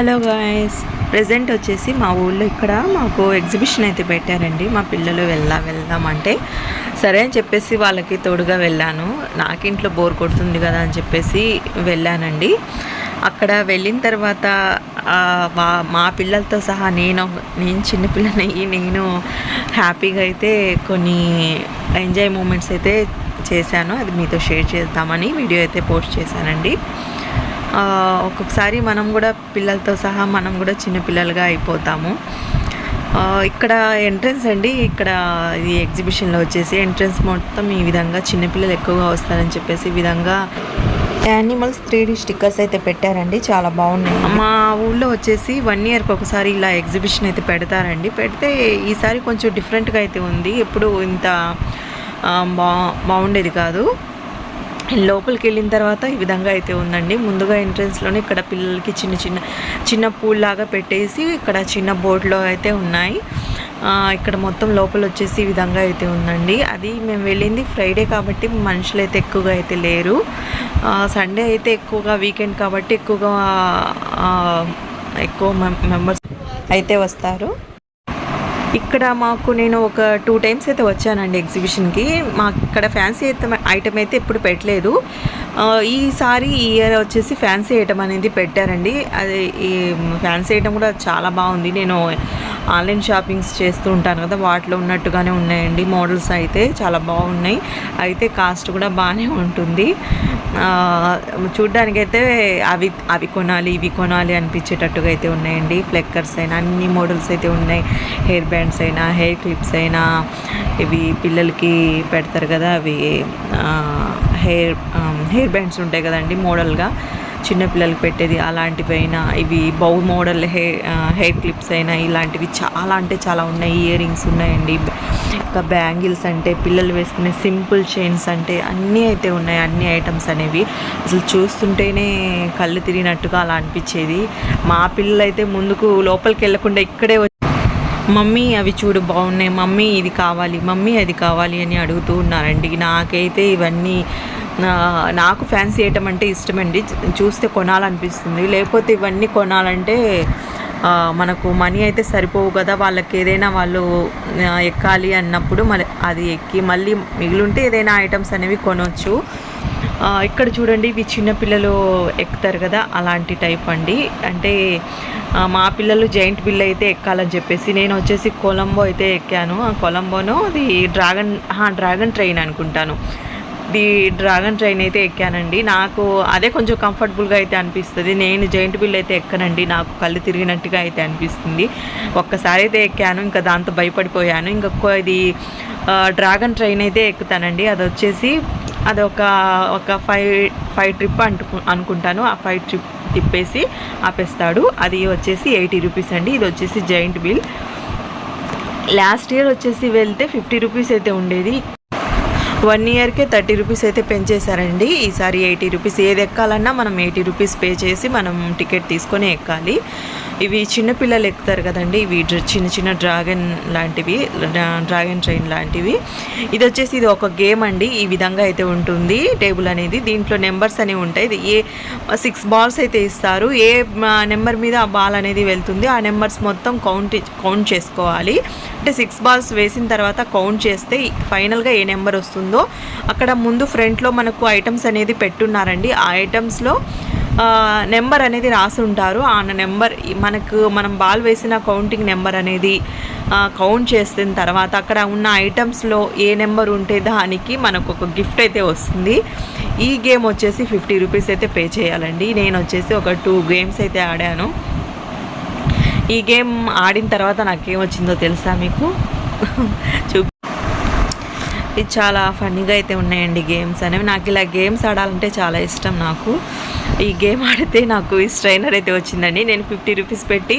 Hello guys, present వచ్చేసి మా ఊళ్ళో ఇక్కడ మాకు ఎగ్జిబిషన్ అయితే పెట్టారండి. మా పిల్లలు వెళ్దామంటే సరే అని చెప్పేసి వాళ్ళకి తోడుగా వెళ్ళాను. నాకు ఇంట్లో బోర్ కొడుతుంది కదా అని చెప్పేసి వెళ్ళానండి. అక్కడ వెళ్ళిన తర్వాత మా పిల్లలతో సహా నేను చిన్నపిల్లనయ్యి నేను హ్యాపీగా అయితే కొన్ని ఎంజాయ్ మూమెంట్స్ అయితే చేశాను. అది మీతో షేర్ చేద్దామని వీడియో అయితే పోస్ట్ చేశానండి. ఒక్కొక్కసారి మనం కూడా పిల్లలతో సహా మనం కూడా చిన్నపిల్లలుగా అయిపోతాము. ఇక్కడ ఎంట్రన్స్ అండి, ఇక్కడ ఈ ఎగ్జిబిషన్లో వచ్చేసి ఎంట్రన్స్ మొత్తం ఈ విధంగా చిన్నపిల్లలు ఎక్కువగా వస్తారని చెప్పేసి ఈ విధంగా యానిమల్స్ 3D స్టిక్కర్స్ అయితే పెట్టారండి. చాలా బాగున్నాయి. మా ఊళ్ళో వచ్చేసి 1 ఇయర్కి ఒకసారి ఇలా ఎగ్జిబిషన్ అయితే పెడతారండి. పెడితే ఈసారి కొంచెం డిఫరెంట్గా అయితే ఉంది. ఎప్పుడు ఇంత బాగుండేది కాదు. లోపలికి వెళ్ళిన తర్వాత ఈ విధంగా అయితే ఉందండి. ముందుగా ఎంట్రన్స్లోనే ఇక్కడ పిల్లలకి చిన్న పూల్ లాగా పెట్టేసి ఇక్కడ చిన్న బోర్డులో అయితే ఉన్నాయి. ఇక్కడ మొత్తం లోపల వచ్చేసి ఈ విధంగా అయితే ఉందండి. అది మేము వెళ్ళింది ఫ్రైడే కాబట్టి మనుషులు అయితే ఎక్కువగా అయితే లేరు. సండే అయితే ఎక్కువగా వీకెండ్ కాబట్టి ఎక్కువ మెంబర్స్ అయితే వస్తారు. ఇక్కడ నేను ఒక 2 టైమ్స్ అయితే వచ్చానండి ఎగ్జిబిషన్కి. మాకు ఇక్కడ ఫ్యాన్సీ ఐటమ్ అయితే ఎప్పుడు పెట్టలేదు. ఈ ఇయర్ వచ్చేసి ఫ్యాన్సీ ఐటమ్ అనేది పెట్టారండి. అది ఈ ఫ్యాన్సీ ఐటమ్ కూడా చాలా బాగుంది. నేను ఆన్లైన్ షాపింగ్స్ చేస్తూ ఉంటాను కదా, వాటిలో ఉన్నట్టుగానే ఉన్నాయండి. మోడల్స్ అయితే చాలా బాగున్నాయి. అయితే కాస్ట్ కూడా బాగానే ఉంటుంది. చూడ్డానికైతే అవి కొనాలి ఇవి కొనాలి అనిపించేటట్టుగా అయితే ఉన్నాయండి. ఫ్లెక్కర్స్ అయినా అన్ని మోడల్స్ అయితే ఉన్నాయి. హెయిర్ బ్యాండ్స్ అయినా హెయిర్ క్లిప్స్ అయినా, ఇవి పిల్లలకి పెడతారు కదా, అవి హెయిర్ బ్యాండ్స్ ఉంటాయి కదండి మోడల్గా చిన్నపిల్లలకి పెట్టేది, అలాంటివైనా ఇవి బౌ మోడల్ హెయిర్ క్లిప్స్ అయినా ఇలాంటివి చాలా అంటే చాలా ఉన్నాయి. ఇయర్ రింగ్స్ ఉన్నాయండి. ఇంకా బ్యాంగిల్స్ అంటే పిల్లలు వేసుకునే సింపుల్ చైన్స్ అంటే అన్నీ అయితే ఉన్నాయి. అన్ని ఐటమ్స్ అనేవి అసలు చూస్తుంటేనే కళ్ళు తిరిగినట్టుగా అలా అనిపించేది. మా పిల్లలు అయితే ముందుకు లోపలికి వెళ్ళకుండా ఇక్కడే మమ్మీ అవి చూడు బాగున్నాయి, మమ్మీ ఇది కావాలి, మమ్మీ అది కావాలి అని అడుగుతూ ఉన్నారండి. నాకైతే ఇవన్నీ నాకు ఫ్యాన్సీ ఐటమ్ అంటే ఇష్టమండి. చూస్తే కొనాలనిపిస్తుంది. లేకపోతే ఇవన్నీ కొనాలంటే మనకు మనీ అయితే సరిపోవు కదా. వాళ్ళకి ఏదైనా వాళ్ళు ఎక్కాలి అన్నప్పుడు అది ఎక్కి మళ్ళీ మిగిలింటే ఏదైనా ఐటమ్స్ అనేవి కొనవచ్చు. ఇక్కడ చూడండి, ఇవి చిన్నపిల్లలు ఎక్కుతారు కదా, అలాంటి టైప్ అండి. అంటే మా పిల్లలు జైంట్ బిల్ అయితే ఎక్కాలని చెప్పేసి నేను వచ్చేసి కొలంబో అయితే ఎక్కాను. కొలంబోను అది డ్రాగన్ ట్రైన్ అనుకుంటాను. డ్రాగన్ ట్రైన్ అయితే ఎక్కానండి. నాకు అదే కొంచెం కంఫర్టబుల్గా అయితే అనిపిస్తుంది. నేను జైంట్ బిల్ అయితే ఎక్కనండి, నాకు కళ్ళు తిరిగినట్టుగా అయితే అనిపిస్తుంది. ఒక్కసారి అయితే ఎక్కాను, ఇంకా దాంతో భయపడిపోయాను. ఇంకా ఇది డ్రాగన్ ట్రైన్ అయితే ఎక్కుతానండి. అది వచ్చేసి అది ఒక 5 ట్రిప్ అనుకుంటాను. ఆ 5 ట్రిప్ తిప్పేసి ఆపేస్తాడు. అది వచ్చేసి 80 రూపీస్ అండి. ఇది వచ్చేసి జైంట్ బిల్. లాస్ట్ ఇయర్ వచ్చేసి వెళ్తే 50 రూపీస్ అయితే ఉండేది. 1 ఇయర్కే 30 రూపీస్ అయితే పెంచేశారండి. ఈసారి 80 రూపీస్. ఏది ఎక్కాలన్నా మనం 80 రూపీస్ పే చేసి మనం టికెట్ తీసుకొని ఎక్కాలి. ఇవి చిన్నపిల్లలు ఎక్కుతారు కదండి, ఇవి చిన్న డ్రాగన్ లాంటివి, డ్రాగన్ ట్రైన్ లాంటివి. ఇది వచ్చేసి ఇది ఒక గేమ్ అండి. ఈ విధంగా అయితే ఉంటుంది టేబుల్ అనేది. దీంట్లో నెంబర్స్ అనేవి ఉంటాయి. ఇది 6 బాల్స్ అయితే ఇస్తారు. ఏ నెంబర్ మీద ఆ బాల్ అనేది వెళ్తుంది ఆ నెంబర్స్ మొత్తం కౌంట్ చేసుకోవాలి. అంటే 6 బాల్స్ వేసిన తర్వాత కౌంట్ చేస్తే ఫైనల్గా ఏ నెంబర్ వస్తుందో అక్కడ ముందు ఫ్రంట్లో మనకు ఐటమ్స్ అనేది పెట్టున్నారండి. ఆ ఐటమ్స్లో నెంబర్ అనేది రాసి ఉంటారు. ఆ నెంబర్ మనం బాల్ వేసిన కౌంటింగ్ నెంబర్ అనేది కౌంట్ చేసిన తర్వాత అక్కడ ఉన్న ఐటమ్స్లో ఏ నెంబర్ ఉంటే దానికి మనకు ఒక గిఫ్ట్ అయితే వస్తుంది. ఈ గేమ్ వచ్చేసి 50 రూపీస్ అయితే పే చేయాలండి. నేను వచ్చేసి ఒక 2 గేమ్స్ అయితే ఆడాను. ఈ గేమ్ ఆడిన తర్వాత నాకేమొచ్చిందో తెలుసా మీకు? ఇది చాలా ఫన్నీగా అయితే ఉన్నాయండి గేమ్స్ అనేవి. నాకు ఇలా గేమ్స్ ఆడాలంటే చాలా ఇష్టం. నాకు ఈ గేమ్ ఆడితే నాకు ఈ స్ట్రైనర్ అయితే వచ్చిందండి. నేను 50 రూపీస్ పెట్టి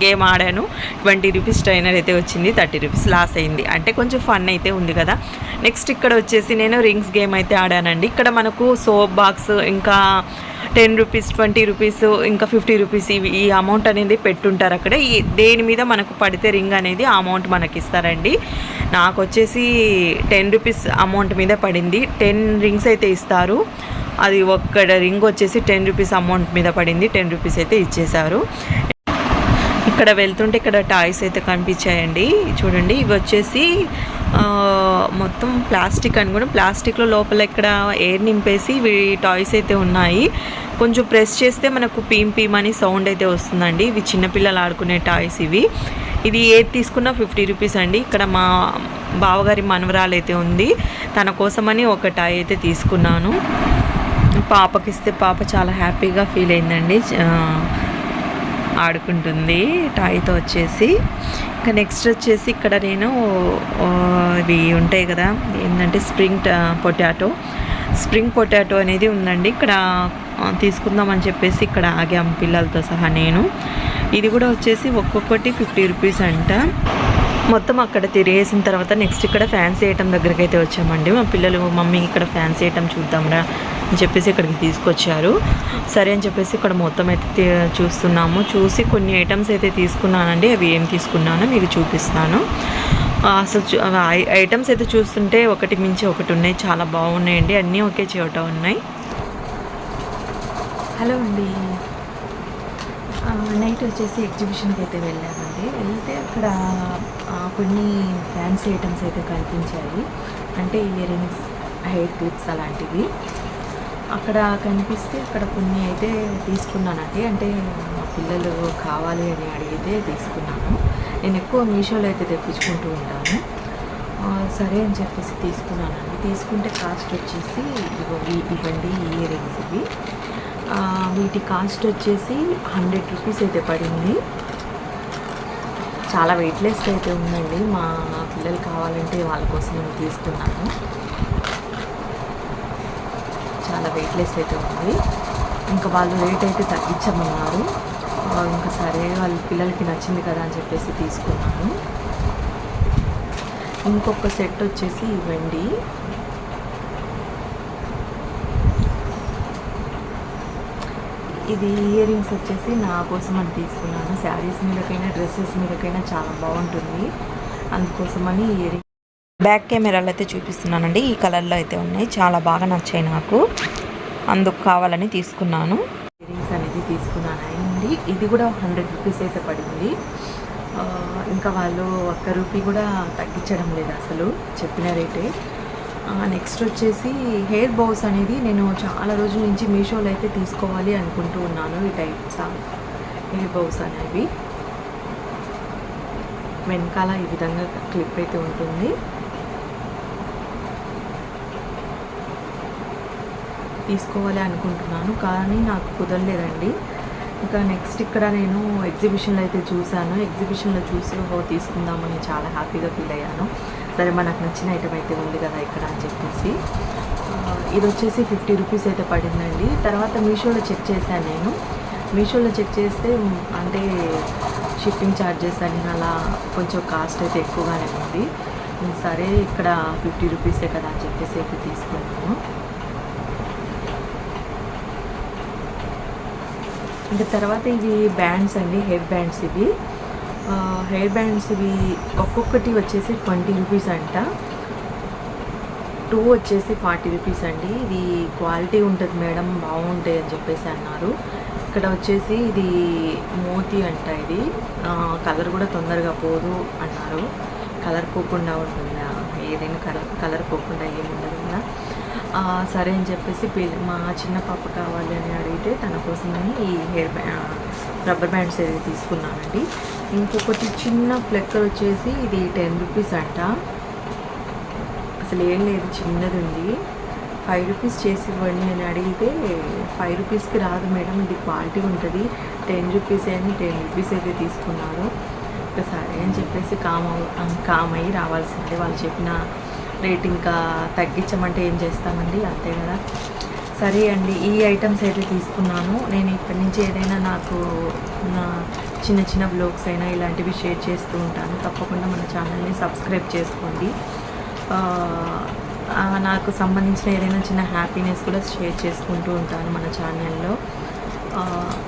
గేమ్ ఆడాను. 20 రూపీస్ స్ట్రైనర్ అయితే వచ్చింది. 30 రూపీస్ లాస్ అయింది. అంటే కొంచెం ఫన్ అయితే ఉంది కదా. నెక్స్ట్ ఇక్కడ వచ్చేసి నేను రింగ్స్ గేమ్ అయితే ఆడానండి. ఇక్కడ మనకు సోప్ బాక్స్ ఇంకా 10 రూపీస్, 20 రూపీస్, ఇంకా 50 రూపీస్ ఈ అమౌంట్ అనేది పెట్టుంటారు అక్కడ. దేని మీద మనకు పడితే రింగ్ అనేది ఆ అమౌంట్ మనకి ఇస్తారండి. నాకు వచ్చేసి 10 రూపీస్ అమౌంట్ మీద పడింది. 10 రింగ్స్ అయితే ఇస్తారు. అది ఒక్క రింగ్ వచ్చేసి 10 రూపీస్ అమౌంట్ మీద పడింది. 10 రూపీస్ అయితే ఇచ్చేశారు. ఇక్కడ వెళ్తుంటే ఇక్కడ టాయ్స్ అయితే కనిపించాయండి. చూడండి, ఇవి వచ్చేసి మొత్తం ప్లాస్టిక్ అని కూడా, ప్లాస్టిక్లో లోపల ఇక్కడ ఎయిర్ నింపేసి ఇవి టాయ్స్ అయితే ఉన్నాయి. కొంచెం ప్రెస్ చేస్తే మనకు పీమ్ పీమ్ అని సౌండ్ అయితే వస్తుందండి. ఇవి చిన్నపిల్లలు ఆడుకునే టాయ్స్ ఇవి. ఇది ఏది తీసుకున్నా 50 రూపీస్ అండి. ఇక్కడ మా బావగారి మనవరాలు అయితే ఉంది, తన కోసమని ఒక టాయ్ అయితే తీసుకున్నాను. పాపకి ఇస్తే పాప చాలా హ్యాపీగా ఫీల్ అయిందండి, ఆడుకుంటుంది టాయ్తో వచ్చేసి. ఇంకా నెక్స్ట్ వచ్చేసి ఇక్కడ నేను ఇవి ఉంటాయి కదా, ఏంటంటే స్ప్రింగ్ పొటాటో అనేది ఉందండి. ఇక్కడ తీసుకుందామని చెప్పేసి ఇక్కడ ఆగాం పిల్లలతో సహా నేను. ఇది కూడా వచ్చేసి ఒక్కొక్కటి 50 రూపీస్ అంట. మొత్తం అక్కడ తిరిగేసిన తర్వాత నెక్స్ట్ ఇక్కడ ఫ్యాన్సీ ఐటమ్ దగ్గరికి అయితే వచ్చామండి. మా పిల్లలు మమ్మీ ఇక్కడ ఫ్యాన్సీ ఐటమ్ చూద్దాంరా అని చెప్పేసి ఇక్కడికి తీసుకొచ్చారు. సరే అని చెప్పేసి ఇక్కడ మొత్తం అయితే చూస్తున్నాము. చూసి కొన్ని ఐటమ్స్ అయితే తీసుకున్నానండి. అవి ఏం తీసుకున్నానో మీకు చూపిస్తాను. అసలు ఐటమ్స్ అయితే చూస్తుంటే ఒకటి మించి ఒకటి ఉన్నాయి, చాలా బాగున్నాయండి. అన్నీ ఒకే చోట ఉన్నాయి. హలో అండి, నైట్ వచ్చేసి ఎగ్జిబిషన్కి అయితే వెళ్ళామండి. వెళ్తే అక్కడ కొన్ని ఫ్యాన్సీ ఐటమ్స్ అయితే కనిపించాయి, అంటే ఇయర్ రింగ్స్, హెయిర్ క్లిప్స్ అలాంటివి అక్కడ కనిపిస్తే అక్కడ కొన్ని అయితే తీసుకున్నానండి. అంటే మా పిల్లలు కావాలి అని అడిగితే తీసుకున్నాను. నేను ఎక్కువ మీషోలో అయితే తెప్పించుకుంటూ ఉంటాను. సరే అని చెప్పేసి తీసుకున్నానండి. తీసుకుంటే కాస్ట్ వచ్చేసి ఇవ్వండి ఇయర్ రింగ్స్ ఇవి. వీటి కాస్ట్ వచ్చేసి 100 రూపీస్ అయితే పడింది. చాలా వెయిట్లెస్ అయితే ఉందండి. మా పిల్లలు కావాలంటే వాళ్ళ కోసం నేను తీసుకున్నాను. చాలా వెయిట్లెస్ అయితే ఉంది. ఇంకా వాళ్ళు రేట్ అయితే తగ్గించమన్నారు. ఇంకా సరే వాళ్ళ పిల్లలకి నచ్చింది కదా అని చెప్పేసి తీసుకున్నాను. ఇంకొక సెట్ వచ్చేసి ఇవ్వండి. ఇది ఇయర్ రింగ్స్ వచ్చేసి నా కోసం అని తీసుకున్నాను. శారీస్ మీదకైనా డ్రెస్సెస్ మీదకైనా చాలా బాగుంటుంది, అందుకోసమని ఇయర్ రింగ్స్. బ్యాక్ కెమెరాలో అయితే చూపిస్తున్నానండి. ఈ కలర్లో అయితే ఉన్నాయి, చాలా బాగా నచ్చాయి నాకు, అందుకు కావాలని తీసుకున్నాను. ఇయర్ రింగ్స్ అనేది తీసుకున్నానండి. ఇది కూడా 100 రూపీస్ అయితే పడింది. ఇంకా వాళ్ళు 1 రూపీ కూడా తగ్గించడం లేదు, అసలు చెప్పిన రేటే. నెక్స్ట్ వచ్చేసి హెయిర్ బౌస్ అనేది నేను చాలా రోజుల నుంచి మీషోలో అయితే తీసుకోవాలి అనుకుంటూ ఉన్నాను. ఈ టైప్స్ ఆఫ్ హెయిర్ బౌస్ అనేవి వెనకాల ఈ విధంగా క్లిప్ అయితే ఉంటుంది. తీసుకోవాలి అనుకుంటున్నాను కానీ నాకు కుదరలేదండి. ఇంకా నెక్స్ట్ ఇక్కడ నేను ఎగ్జిబిషన్లో అయితే చూశాను. ఎగ్జిబిషన్లో చూసి తీసుకుందామని చాలా హ్యాపీగా ఫీల్ అయ్యాను. సరే మనకు నచ్చిన ఐటమ్ అయితే ఉంది కదా ఇక్కడ అని చెప్పేసి. ఇది వచ్చేసి 50 రూపీస్ అయితే పడిందండి. తర్వాత మీషోలో చెక్ చేశాను నేను. మీషోలో చెక్ చేస్తే అంటే షిప్పింగ్ ఛార్జెస్ అని అలా కొంచెం కాస్ట్ అయితే ఎక్కువగానే ఉంది. సరే ఇక్కడ 50 రూపీసే కదా అని చెప్పేసి అయితే తీసుకున్నాను. ఇంకా తర్వాత ఇవి బ్యాండ్స్ అండి, హెయిర్ బ్యాండ్స్ ఇవి. హెయిర్ బ్యాండ్స్ ఇవి ఒక్కొక్కటి వచ్చేసి 20 రూపీస్ అంట. 2 వచ్చేసి 40 రూపీస్ అండి. ఇది క్వాలిటీ ఉంటుంది మేడం, బాగుంటాయి అని చెప్పేసి అన్నారు. ఇక్కడ వచ్చేసి ఇది మోతీ అంట. ఇది కలర్ కూడా తొందరగా పోదు అన్నారు. కలర్ పోకుండా ఉంటుందా, ఏదైనా కలర్ పోకుండా ఏముండదు కదా. సరే అని చెప్పేసి మా చిన్న పాప కావాలి అని అడిగితే తన కోసమని ఈ రబ్బర్ బ్యాండ్స్ ఏది తీసుకున్నానండి. ఇంకొకటి చిన్న ఫ్లెక్కర్ వచ్చేసి ఇది 10 రూపీస్ అంట. అసలు ఏం లేదు, చిన్నది ఉంది. 5 రూపీస్ చేసి ఇవ్వండి అని అడిగితే 5 రూపీస్కి రాదు మేడం, ఇది క్వాలిటీ ఉంటుంది, 10 రూపీస్ అని 10 రూపీస్ అయితే తీసుకున్నారు. సరే అని చెప్పేసి కామ్ అయ్యి రావాల్సిందే. వాళ్ళు చెప్పిన రేట్ ఇంకా తగ్గించమంటే ఏం చేస్తామండి, అంతే కదా. సరే అండి, ఈ ఐటమ్స్ అయితే తీసుకున్నాను. నేను ఇప్పటి నుంచి ఏదైనా నాకు నా చిన్న చిన్న బ్లాగ్స్ అయినా ఇలాంటివి షేర్ చేస్తూ ఉంటాను. తప్పకుండా మన ఛానల్ని సబ్స్క్రైబ్ చేసుకోండి. నాకు సంబంధించిన ఏదైనా చిన్న హ్యాపీనెస్ కూడా షేర్ చేసుకుంటూ ఉంటాను మన ఛానల్లో.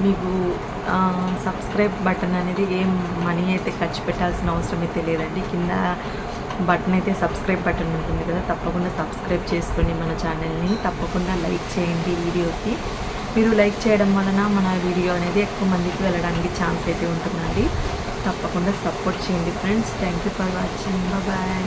మీకు సబ్స్క్రైబ్ బటన్ అనేది ఏం మనీ అయితే ఖర్చు పెట్టాల్సిన అవసరం అయితే లేదండి. కింద బటన్ అయితే సబ్స్క్రైబ్ బటన్ ఉంటుంది కదా, తప్పకుండా సబ్స్క్రైబ్ చేసుకోండి మన ఛానల్ని. తప్పకుండా లైక్ చేయండి వీడియోకి. మీరు లైక్ చేయడం వలన మన వీడియో అనేది ఎక్కువ మందికి వెళ్ళడానికి ఛాన్స్ అయితే ఉంటుందండి. తప్పకుండా సపోర్ట్ చేయండి friends. Thank you for watching. Bye.